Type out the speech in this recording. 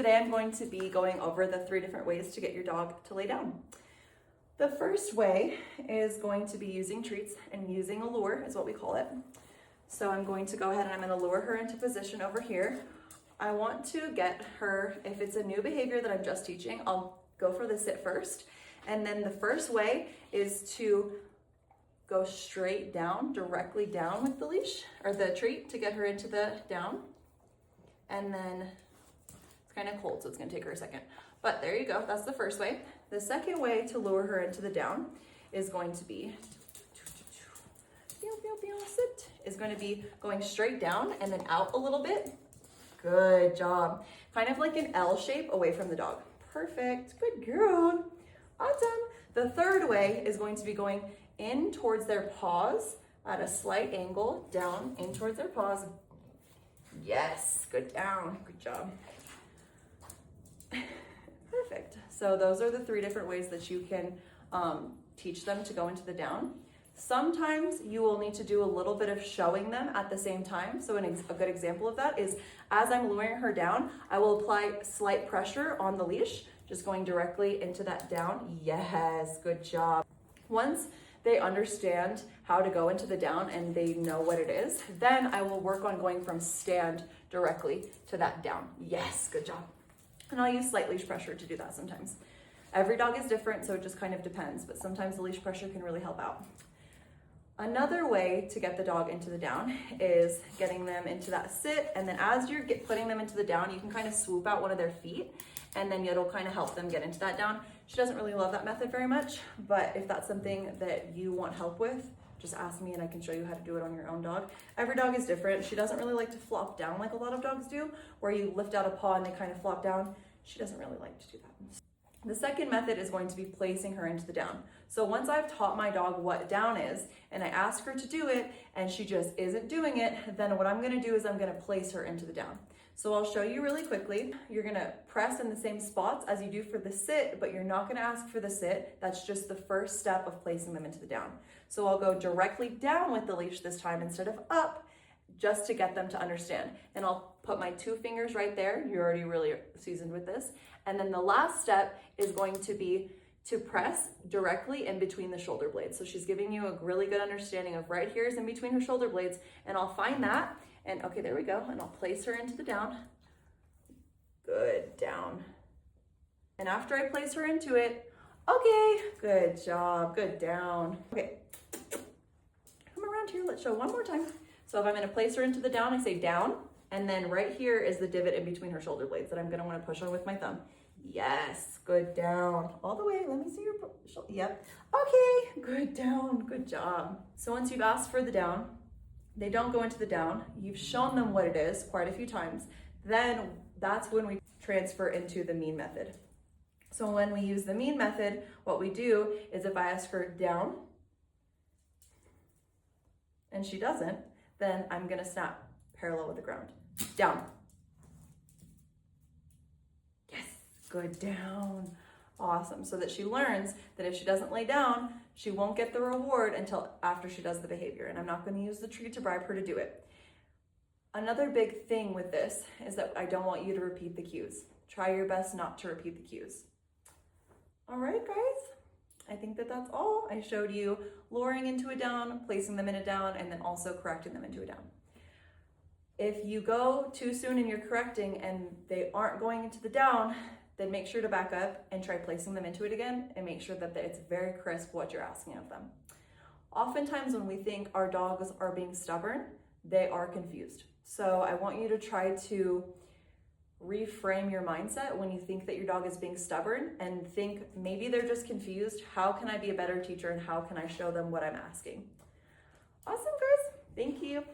Today I'm going to be going over the 3 different ways to get your dog to lay down. The first way is going to be using treats and using a lure is what we call it. So I'm going to go ahead and I'm going to lure her into position over here. I want to get her, if it's a new behavior that I'm just teaching, I'll go for the sit first. And then the first way is to go straight down, directly down with the leash or the treat to get her into the down. And then it's kind of cold, so it's gonna take her a second. But there you go, that's the first way. The second way to lure her into the down is going to be, sit, is going to be going straight down and then out a little bit. Good job. Kind of like an L shape away from the dog. Perfect, good girl. Awesome. The third way is going to be going in towards their paws at a slight angle, down, in towards their paws. Yes, good down, good job. Perfect. So those are the 3 different ways that you can teach them to go into the down. Sometimes you will need to do a little bit of showing them at the same time. So a good example of that is as I'm luring her down, I will apply slight pressure on the leash, just going directly into that down. Yes, good job. Once they understand how to go into the down and they know what it is, then I will work on going from stand directly to that down. Yes, good job. And I'll use slight leash pressure to do that sometimes. Every dog is different, so it just kind of depends, but sometimes the leash pressure can really help out. Another way to get the dog into the down is getting them into that sit, and then as you're putting them into the down, you can kind of swoop out one of their feet, and then it'll kind of help them get into that down. She doesn't really love that method very much, but if that's something that you want help with, just ask me and I can show you how to do it on your own dog. Every dog is different. She doesn't really like to flop down like a lot of dogs do, where you lift out a paw and they kind of flop down. She doesn't really like to do that. The second method is going to be placing her into the down. So once I've taught my dog what down is and I ask her to do it and she just isn't doing it, then what I'm gonna do is I'm gonna place her into the down. So I'll show you really quickly. You're gonna press in the same spots as you do for the sit, but you're not gonna ask for the sit. That's just the first step of placing them into the down. So I'll go directly down with the leash this time instead of up, just to get them to understand. And I'll put my 2 fingers right there. You're already really seasoned with this. And then the last step is going to be to press directly in between the shoulder blades. So she's giving you a really good understanding of right here is in between her shoulder blades, and I'll find that, and okay, there we go, and I'll place her into the down. Good, down. And after I place her into it, okay, good job, good down. Okay, come around here, let's show one more time. So if I'm gonna place her into the down, I say down, and then right here is the divot in between her shoulder blades that I'm gonna wanna push on with my thumb. Yes, good down. All the way, let me see your shoulder. Yep, okay, good down, good job. So once you've asked for the down, they don't go into the down, you've shown them what it is quite a few times, then that's when we transfer into the mean method. So when we use the mean method, what we do is if I ask her down, and she doesn't, then I'm gonna snap parallel with the ground. Down. Yes, good, down. Awesome, so that she learns that if she doesn't lay down, she won't get the reward until after she does the behavior, and I'm not gonna use the treat to bribe her to do it. Another big thing with this is that I don't want you to repeat the cues. Try your best not to repeat the cues. All right, guys, I think that that's all. I showed you luring into a down, placing them in a down, and then also correcting them into a down. If you go too soon and you're correcting and they aren't going into the down, then make sure to back up and try placing them into it again and make sure that it's very crisp what you're asking of them. Oftentimes when we think our dogs are being stubborn, they are confused. So I want you to try to reframe your mindset when you think that your dog is being stubborn and think maybe they're just confused. How can I be a better teacher and how can I show them what I'm asking? Awesome, guys. Thank you.